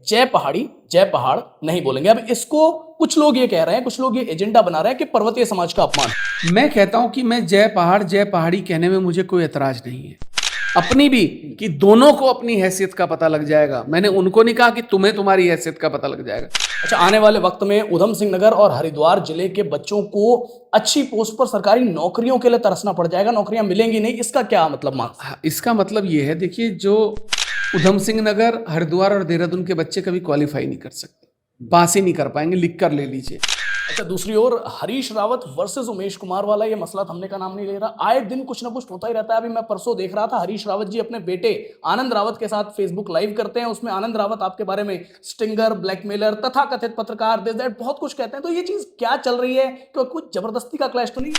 जय पहाड़ी जय पहाड़ नहीं बोलेंगे। अब इसको कुछ लोग ये कह रहे हैं, कुछ लोग ये एजेंडा बना रहे हैं कि पर्वतीय समाज का अपमान। मैं कहता हूं कि मैं जय पहाड़ जय पहाड़ी कहने में मुझे कोई एतराज नहीं है, अपनी भी, कि दोनों को अपनी हैसियत का पता लग जाएगा। मैंने उनको नहीं कहा कि तुम्हें तुम्हारी हैसियत का पता लग जाएगा। अच्छा, आने वाले वक्त में उधम सिंह नगर और हरिद्वार जिले के बच्चों को अच्छी पोस्ट पर सरकारी नौकरियों के लिए तरसना पड़ जाएगा, नौकरियां मिलेंगी नहीं, इसका क्या मतलब मार्क्स? इसका मतलब ये है, देखिए, जो उधम सिंह नगर, हरिद्वार और देहरादून के बच्चे कभी क्वालिफाई नहीं कर सकते, पास ही नहीं कर पाएंगे, लिख कर ले लीजिए। अच्छा, दूसरी ओर हरीश रावत वर्सेस उमेश कुमार वाला ये मसला थमने का नाम नहीं ले रहा। आए दिन कुछ ना कुछ होता ही रहता है। अभी मैं परसों देख रहा था, हरीश रावत जी अपने बेटे आनंद रावत के साथ फेसबुक लाइव करते हैं। उसमें आनंद रावत आपके बारे में स्टिंगर, ब्लैकमेलर, तथा कथित पत्रकार, दिस दैट बहुत कुछ कहते हैं। तो ये चीज क्या चल रही है? क्यों कुछ जबरदस्ती का क्लैश तो नहीं?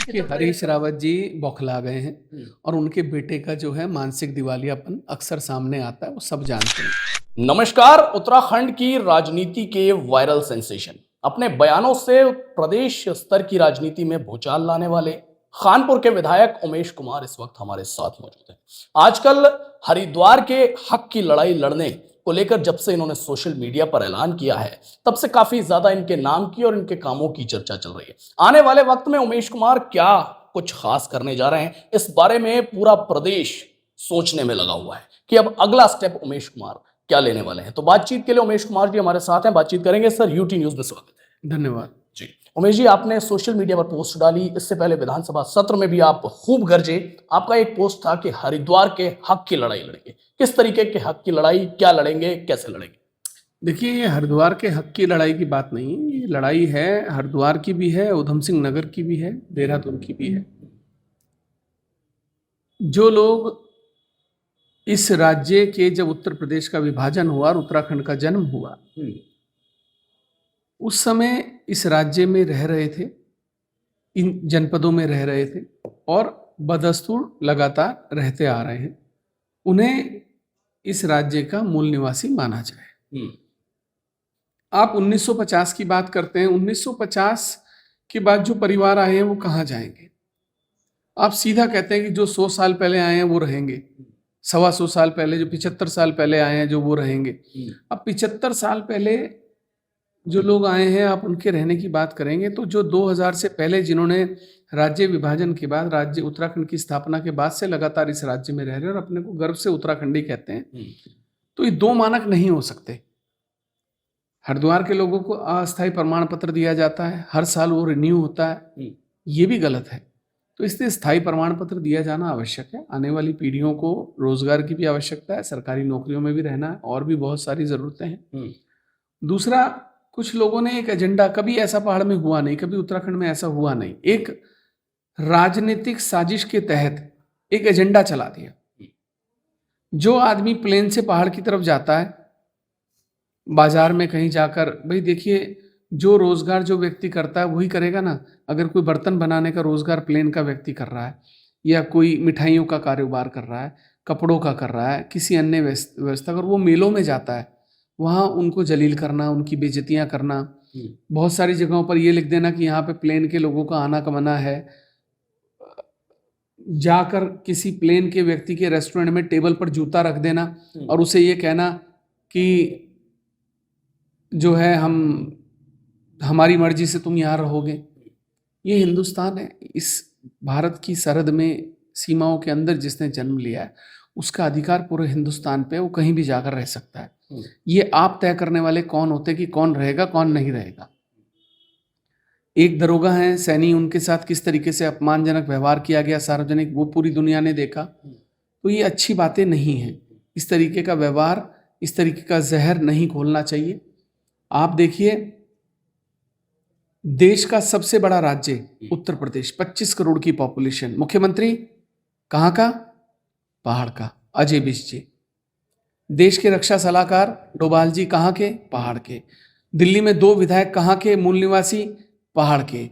कि हरीश रावत जी बौखला गए हैं और उनके बेटे का जो है मानसिक दिवालियापन अक्सर सामने आता है, वो सब जानते हैं। नमस्कार, उत्तराखंड की राजनीति के वायरल सेंसेशन, अपने बयानों से प्रदेश स्तर की राजनीति में भूचाल लाने वाले खानपुर के विधायक उमेश कुमार इस वक्त हमारे साथ मौजूद हैं। आजकल हरिद्वार के हक की लड़ाई लड़ने को लेकर जब से इन्होंने सोशल मीडिया पर ऐलान किया है, तब से काफी ज्यादा इनके नाम की और इनके कामों की चर्चा चल रही है। आने वाले वक्त में उमेश कुमार क्या कुछ खास करने जा रहे हैं, इस बारे में पूरा प्रदेश सोचने में लगा हुआ है कि अब अगला स्टेप उमेश कुमार क्या लेने वाले हैं। तो बातचीत के लिए उमेश कुमार जी हमारे साथ हैं, बातचीत करेंगे। सर, यूटी न्यूज में स्वागत है। धन्यवाद जी। उमेश जी, आपने सोशल मीडिया पर पोस्ट डाली, इससे पहले विधानसभा सत्र में भी आप खूब गरजे। आपका एक पोस्ट था कि हरिद्वार के हक की लड़ाई लड़ेंगे। किस तरीके के हक की लड़ाई, क्या लड़ेंगे, कैसे लड़ेंगे? देखिए, ये हरिद्वार के हक की लड़ाई की बात नहीं है। ये लड़ाई है हरिद्वार की भी है, उधम सिंह नगर की भी है, देहरादून की भी है। जो लोग इस राज्य के, जब उत्तर प्रदेश का विभाजन हुआ और उत्तराखंड का जन्म हुआ, उस समय इस राज्य में रह रहे थे, इन जनपदों में रह रहे थे और बदस्तूर लगातार रहते आ रहे हैं, उन्हें इस राज्य का मूल निवासी माना जाए। आप 1950 की बात करते हैं, 1950 के बाद जो परिवार आए हैं वो कहाँ जाएंगे? आप सीधा कहते हैं कि जो 100 साल पहले आए हैं वो रहेंगे, 125 साल पहले, जो 75 साल पहले आए हैं जो वो रहेंगे। अब 75 साल पहले जो लोग आए हैं, आप उनके रहने की बात करेंगे तो जो 2000 से पहले, जिन्होंने राज्य विभाजन के बाद, राज्य उत्तराखंड की स्थापना के बाद से लगातार इस राज्य में रह रहे हैं और अपने को गर्व से उत्तराखंडी कहते हैं, तो ये दो मानक नहीं हो सकते। हरिद्वार के लोगों को अस्थायी प्रमाण पत्र दिया जाता है, हर साल वो रिन्यू होता है, ये भी गलत है। तो इसलिए स्थायी प्रमाण पत्र दिया जाना आवश्यक है। आने वाली पीढ़ियों को रोजगार की भी आवश्यकता है, सरकारी नौकरियों में भी रहना है, और भी बहुत सारी जरूरतें हैं। दूसरा, कुछ लोगों ने एक एजेंडा, कभी ऐसा पहाड़ में हुआ नहीं, कभी उत्तराखंड में ऐसा हुआ नहीं, एक राजनीतिक साजिश के तहत एक एजेंडा चला दिया। जो आदमी प्लेन से पहाड़ की तरफ जाता है, बाजार में कहीं जाकर, भाई देखिए, जो रोजगार जो व्यक्ति करता है वही करेगा ना। अगर कोई बर्तन बनाने का रोजगार प्लेन का व्यक्ति कर रहा है, या कोई मिठाइयों का कारोबार कर रहा है, कपड़ों का कर रहा है, किसी अन्य व्यवस्था, अगर वो मेलों में जाता है, वहाँ उनको जलील करना, उनकी बेइज्जतियाँ करना, बहुत सारी जगहों पर ये लिख देना कि यहाँ पे प्लेन के लोगों का आना कमाना है, जाकर किसी प्लेन के व्यक्ति के रेस्टोरेंट में टेबल पर जूता रख देना और उसे ये कहना कि जो है हमारी मर्जी से तुम यहाँ रहोगे। ये हिंदुस्तान है, इस भारत की सरहद में, सीमाओं के अंदर जिसने जन्म लिया है, उसका अधिकार पूरे हिंदुस्तान पे, वो कहीं भी जाकर रह सकता है। ये आप तय करने वाले कौन होते कि कौन रहेगा कौन नहीं रहेगा? एक दरोगा हैं सैनी, उनके साथ किस तरीके से अपमानजनक व्यवहार किया गया सार्वजनिक, वो पूरी दुनिया ने देखा। तो ये अच्छी बातें नहीं हैं। इस तरीके का व्यवहार, इस तरीके का जहर नहीं घोलना चाहिए। आप देखिए, देश का सबसे बड़ा राज्य उत्तर प्रदेश, 25 करोड़ की पॉपुलेशन, मुख्यमंत्री कहाँ का? पहाड़ का, अजय बिष्ट जी। देश के रक्षा सलाहकार डोभाल जी कहाँ के? पहाड़ के। दिल्ली में 2 विधायक कहाँ के मूल निवासी? पहाड़ के।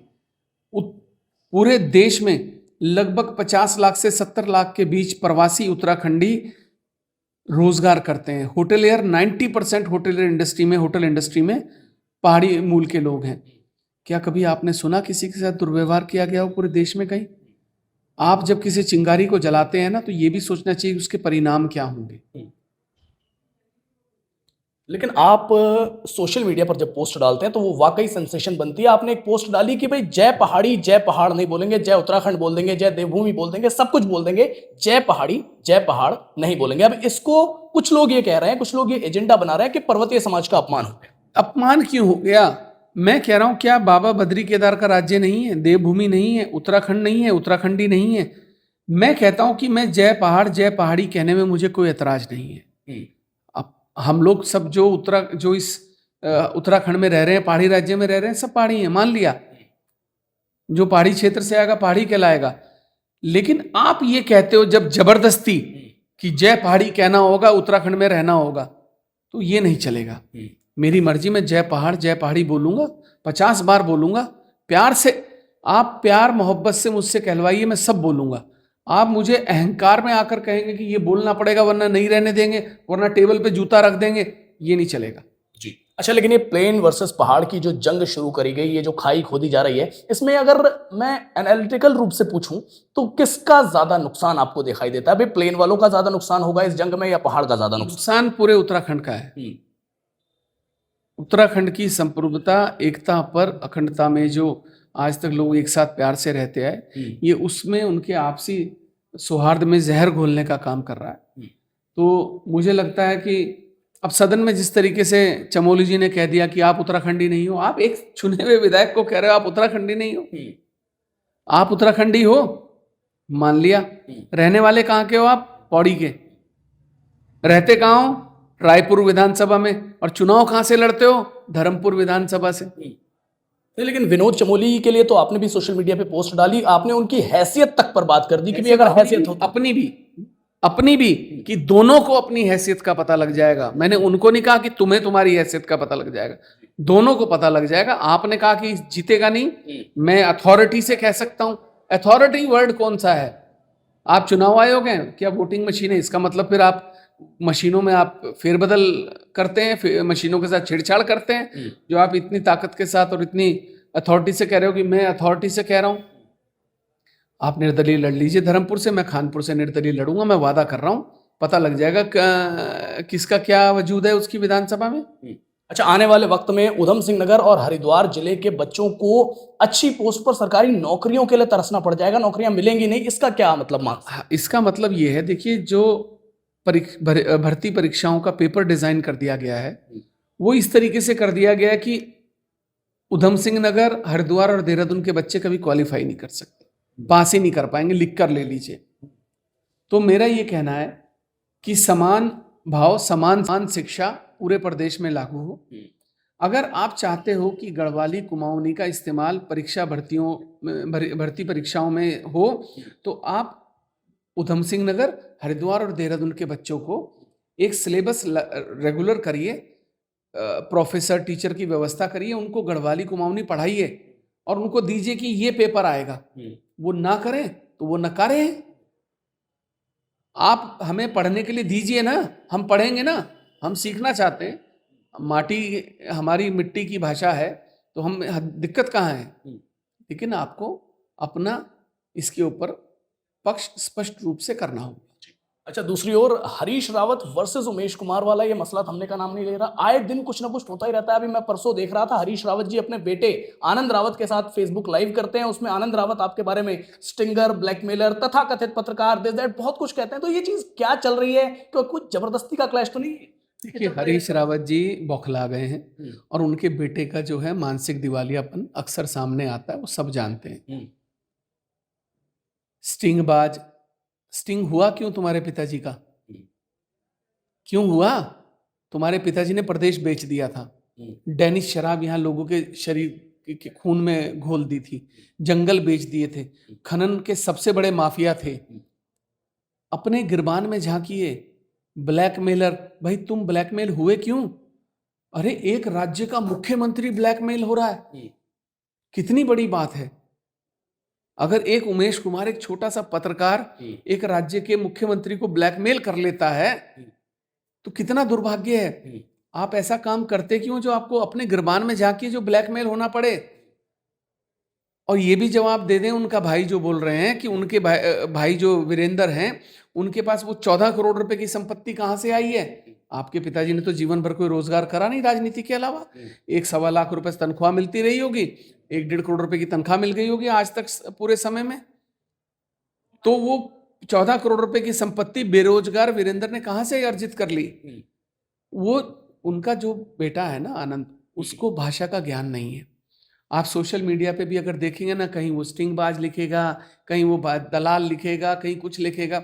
पूरे देश में लगभग 50 लाख से 70 लाख के बीच प्रवासी उत्तराखंडी रोजगार करते हैं। होटलियर, 90% होटलियर इंडस्ट्री में, होटल इंडस्ट्री में पहाड़ी मूल के लोग हैं। क्या कभी आपने सुना किसी के साथ दुर्व्यवहार किया गया हो पूरे देश में कहीं? आप जब किसी चिंगारी को जलाते हैं ना, तो ये भी सोचना चाहिए उसके परिणाम क्या होंगे। लेकिन आप सोशल मीडिया पर जब पोस्ट डालते हैं तो वो वाकई सेंसेशन बनती है। आपने एक पोस्ट डाली कि भाई जय पहाड़ी जय पहाड़ नहीं बोलेंगे, जय उत्तराखंड बोल देंगे, जय देवभूमि बोल देंगे, सब कुछ बोल देंगे, जय पहाड़ी जय पहाड़ नहीं बोलेंगे। अब इसको कुछ लोग ये कह रहे हैं, कुछ लोग ये एजेंडा बना रहे हैं कि पर्वतीय समाज का अपमान हो गया। अपमान क्यों हो गया? मैं कह रहा हूं, क्या बाबा बद्री केदार का राज्य नहीं है, देवभूमि नहीं है, उत्तराखंड नहीं है, उत्तराखंडी नहीं है? मैं कहता हूं कि मैं जय पहाड़ जय पहाड़ी कहने में मुझे कोई एतराज नहीं है। अब हम लोग सब जो इस उत्तराखंड में रह रहे हैं, पहाड़ी राज्य में रह रहे हैं, सब पहाड़ी हैं, मान लिया। जो पहाड़ी क्षेत्र से आएगा पहाड़ी कहलाएगा। लेकिन आप ये कहते हो जब जबरदस्ती कि जय पहाड़ी कहना होगा, उत्तराखंड में रहना होगा, तो ये नहीं चलेगा। मेरी मर्जी में जय पहाड़ जय पहाड़ी बोलूंगा, 50 बार बोलूंगा, प्यार से। आप प्यार मोहब्बत से मुझसे कहलवाइए, मैं सब बोलूंगा। आप मुझे अहंकार में आकर कहेंगे कि ये बोलना पड़ेगा वरना नहीं रहने देंगे, वरना टेबल पे जूता रख देंगे, ये नहीं चलेगा जी। अच्छा, लेकिन ये प्लेन वर्सेस पहाड़ की जो जंग शुरू करी गई, ये जो खाई खोदी जा रही है, इसमें अगर मैं एनालिटिकल रूप से पूछूं तो किसका ज्यादा नुकसान आपको दिखाई देता है? भाई प्लेन वालों का ज्यादा नुकसान होगा इस जंग में या पहाड़ का ज्यादा नुकसान पूरे उत्तराखंड का है। उत्तराखंड की संप्रभुता, एकता पर, अखंडता में जो आज तक लोग एक साथ प्यार से रहते आए, ये उसमें उनके आपसी सौहार्द में जहर घोलने का काम कर रहा है। तो मुझे लगता है कि अब सदन में जिस तरीके से चमोली जी ने कह दिया कि आप उत्तराखंडी नहीं हो, आप एक चुने हुए विधायक को कह रहे हो आप उत्तराखंडी नहीं हो। आप उत्तराखंडी हो, मान लिया। रहने वाले कहाँ के हो आप? पौड़ी के। रहते कहाँ हो? रायपुर विधानसभा में। और चुनाव कहाँ से लड़ते हो? धर्मपुर विधानसभा से। नहीं, लेकिन विनोद चमोली के लिए तो आपने भी सोशल मीडिया पे पोस्ट डाली, आपने उनकी हैसियत तक पर बात कर दी कि अगर हैसियत हो, अपनी भी कि दोनों को अपनी हैसियत का पता लग जाएगा। मैंने उनको नहीं कहा कि तुम्हें तुम्हारी हैसियत का पता लग जाएगा, दोनों को पता लग जाएगा। आपने कहा कि जीतेगा नहीं, मैं अथॉरिटी से कह सकता हूं। अथॉरिटी वर्ड कौन सा है? आप चुनाव आयोग हैं क्या? वोटिंग मशीन है? इसका मतलब फिर आप मशीनों में आप फेरबदल करते हैं, मशीनों के साथ छेड़छाड़ करते हैं, जो आप इतनी ताकत के साथ और इतनी अथॉरिटी से कह रहे हो कि मैं अथॉरिटी से कह रहा हूं। आप निर्दलीय लड़ लीजिए धर्मपुर से, मैं खानपुर से निर्दलीय लड़ूंगा। मैं वादा कर रहा हूं, पता लग जाएगा किसका क्या वजूद है उसकी विधानसभा में। अच्छा, आने वाले वक्त में उधम सिंह नगर और हरिद्वार जिले के बच्चों को अच्छी पोस्ट पर सरकारी नौकरियों के लिए तरसना पड़ जाएगा, नौकरियां मिलेंगी नहीं, इसका क्या मतलब? इसका मतलब ये है, देखिए, जो भर्ती परीक्षाओं का पेपर डिजाइन कर दिया गया है, वो इस तरीके से कर दिया गया है कि उधम सिंह नगर, हरिद्वार और देहरादून के बच्चे कभी क्वालिफाई नहीं कर सकते, पास ही नहीं कर पाएंगे, लिख कर ले लीजिए। तो मेरा ये कहना है कि समान भाव, समान शिक्षा पूरे प्रदेश में लागू हो। अगर आप चाहते हो कि गढ़वाली कुमाऊनी का इस्तेमाल भर्ती परीक्षाओं में हो, तो आप उधम सिंह नगर, हरिद्वार और देहरादून के बच्चों को एक सिलेबस रेगुलर करिए, प्रोफेसर टीचर की व्यवस्था करिए, उनको गढ़वाली कुमाऊनी पढ़ाइए और उनको दीजिए कि ये पेपर आएगा। वो ना करें तो वो नकारे हैं। आप हमें पढ़ने के लिए दीजिए ना, हम पढ़ेंगे ना, हम सीखना चाहते हैं। माटी हमारी मिट्टी की भाषा है, तो हम दिक्कत कहाँ है? लेकिन आपको अपना इसके ऊपर पक्ष स्पष्ट रूप से करना होगा। अच्छा, दूसरी ओर हरीश रावत वर्सेस उमेश कुमार वाला ये मसला थमने का नाम नहीं ले रहा। आए दिन कुछ ना कुछ होता ही रहता है। अभी मैं परसों देख रहा था, हरीश रावत जी अपने बेटे आनंद रावत के साथ फेसबुक लाइव करते हैं, उसमें आनंद रावत आपके बारे में स्टिंगर, ब्लैकमेलर, तथा कथित पत्रकार, दिस दैट बहुत कुछ कहते हैं। तो ये चीज क्या चल रही है? तो कुछ जबरदस्ती का क्लैश तो नहीं? देखिए, हरीश रावत जी बौखला गए हैं और उनके बेटे का जो है मानसिक दिवालियापन अक्सर सामने आता है, वो सब जानते हैं। स्टिंग हुआ क्यों तुम्हारे पिताजी का? क्यों हुआ? तुम्हारे पिताजी ने प्रदेश बेच दिया था, डेनिश शराब यहाँ लोगों के शरीर के खून में घोल दी थी, जंगल बेच दिए थे, खनन के सबसे बड़े माफिया थे। अपने गिरबान में झांकिए। ब्लैकमेलर, भाई तुम ब्लैकमेल हुए क्यों? अरे एक राज्य का मुख्यमंत्री ब्लैकमेल हो रहा है, कितनी बड़ी बात है। अगर एक उमेश कुमार, एक छोटा सा पत्रकार, एक राज्य के मुख्यमंत्री को ब्लैकमेल कर लेता है, तो कितना दुर्भाग्य है। आप ऐसा काम करते क्यों जो आपको अपने गिरबान में जाके जो ब्लैकमेल होना पड़े? और ये भी जवाब दे दें उनका भाई जो बोल रहे हैं कि उनके भाई जो वीरेंद्र हैं, उनके पास वो 14 करोड़ रुपए की संपत्ति कहां से आई है? आपके पिताजी ने तो जीवन भर कोई रोजगार करा नहीं राजनीति के अलावा। 1-1.25 लाख रुपए तनख्वाह मिलती रही होगी, 1-1.5 करोड़ रुपए की तनख्वाह मिल गई होगी आज तक पूरे समय में। तो वो 14 करोड़ रुपए की संपत्ति बेरोजगार वीरेंद्र ने कहां से अर्जित कर ली? वो उनका जो बेटा है ना आनंद, उसको भाषा का ज्ञान नहीं है। आप सोशल मीडिया पे भी अगर देखेंगे ना, कहीं वो स्टिंगबाज लिखेगा, कहीं वो दलाल लिखेगा, कहीं कुछ लिखेगा।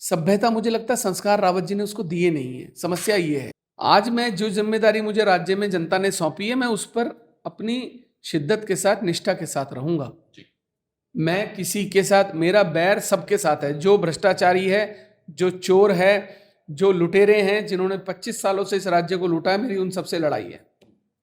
सभ्यता, मुझे लगता है संस्कार रावत जी ने उसको दिए नहीं है। समस्या ये है। आज मैं जो जिम्मेदारी मुझे राज्य में जनता ने सौंपी है, मैं उस पर अपनी शिद्दत के साथ, निष्ठा के साथ रहूंगा। मैं किसी के साथ, मेरा बैर सबके साथ है। जो भ्रष्टाचारी है, जो चोर है, जो लुटेरे हैं, जिन्होंने 25 सालों से इस राज्य को लूटा है, मेरी उन सबसे लड़ाई है।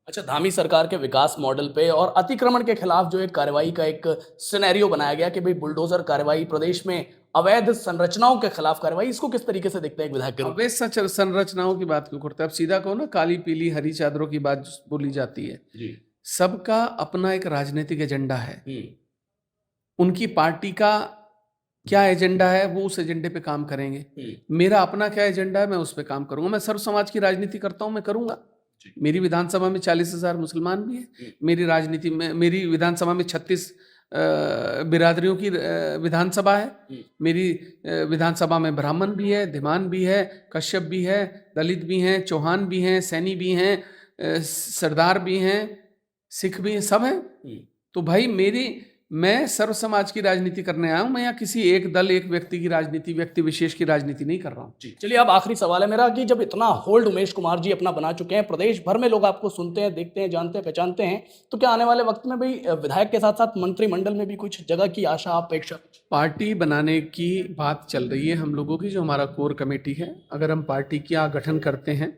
अच्छा, धामी सरकार के विकास मॉडल पे और अतिक्रमण के खिलाफ जो एक कार्रवाई का एक सिनेरियो बनाया गया कि भाई बुलडोजर कार्रवाई, प्रदेश में अवैध संरचनाओं के खिलाफ कार्रवाई, इसको किस तरीके से देखते हैं एक विधायक के रूप में? अवैध संरचनाओं की बात क्यों करते हैं? अब सीधा कहो ना, काली पीली हरी चादरों की बात बोली जाती है। सबका अपना एक राजनीतिक एजेंडा है। उनकी पार्टी का क्या एजेंडा है, वो उस एजेंडे पे काम करेंगे। मेरा अपना क्या एजेंडा है, मैं उस पे काम करूंगा। मैं सर्व समाज की राजनीति करता हूं, मैं करूंगा। मेरी विधानसभा में 40,000 मुसलमान भी हैं। मेरी राजनीति में, मेरी विधानसभा में 36 बिरादरियों की विधानसभा है। मेरी विधानसभा में ब्राह्मण भी है, धिमान भी है, कश्यप भी है, दलित भी हैं, चौहान भी हैं, सैनी भी हैं, सरदार भी हैं, सिख भी हैं, सब हैं। तो भाई मैं सर्व समाज की राजनीति करने आया हूं। मैं यहाँ किसी एक दल, एक व्यक्ति की राजनीति, व्यक्ति विशेष की राजनीति नहीं कर रहा हूँ। जी चलिए, अब आखिरी सवाल है मेरा कि जब इतना होल्ड उमेश कुमार जी अपना बना चुके हैं, प्रदेश भर में लोग आपको सुनते हैं, देखते हैं, जानते हैं, पहचानते हैं, तो क्या आने वाले वक्त में भाई विधायक के साथ साथ मंत्रिमंडल में भी कुछ जगह की आशा, अपेक्षा? पार्टी बनाने की बात चल रही है हम लोगों की, जो हमारा कोर कमेटी है। अगर हम पार्टी का गठन करते हैं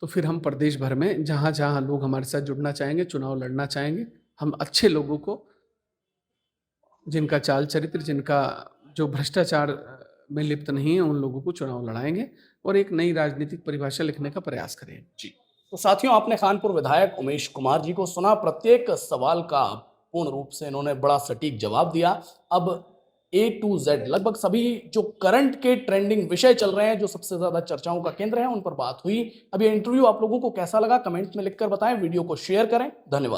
तो फिर हम प्रदेश भर में जहाँ जहाँ लोग हमारे साथ जुड़ना चाहेंगे, चुनाव लड़ना चाहेंगे, हम अच्छे लोगों को, जिनका चाल चरित्र, जिनका जो भ्रष्टाचार में लिप्त नहीं है, उन लोगों को चुनाव लड़ाएंगे और एक नई राजनीतिक परिभाषा लिखने का प्रयास करेंगे। जी, तो साथियों, आपने खानपुर विधायक उमेश कुमार जी को सुना। प्रत्येक सवाल का पूर्ण रूप से इन्होंने बड़ा सटीक जवाब दिया। अब A to Z लगभग सभी जो करंट के ट्रेंडिंग विषय चल रहे हैं, जो सबसे ज्यादा चर्चाओं का केंद्र है, उन पर बात हुई। अब ये इंटरव्यू आप लोगों को कैसा लगा, कमेंट में लिखकर बताएं। वीडियो को शेयर करें। धन्यवाद।